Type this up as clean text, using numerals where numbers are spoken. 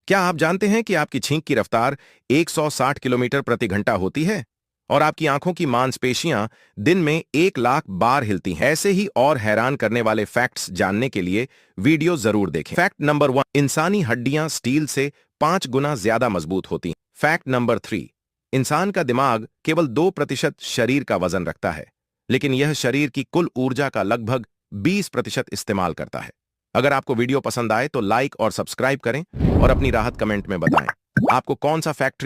क्या आप जानते हैं कि आपकी छींक की रफ्तार 160 किलोमीटर प्रति घंटा होती है और आपकी आंखों की मांसपेशियां दिन में 1 लाख बार हिलती हैं? ऐसे ही और हैरान करने वाले फैक्ट्स जानने के लिए वीडियो जरूर देखें। फैक्ट नंबर 1, इंसानी हड्डियां स्टील से 5 गुना ज्यादा मजबूत होती हैं। फैक्ट नंबर 3, इंसान का दिमाग केवल 2% शरीर का वजन रखता है, लेकिन यह शरीर की कुल ऊर्जा का लगभग 20% इस्तेमाल करता है। अगर आपको वीडियो पसंद आए तो लाइक और सब्सक्राइब करें और अपनी राहत कमेंट में बताएं। आपको कौन सा फैक्ट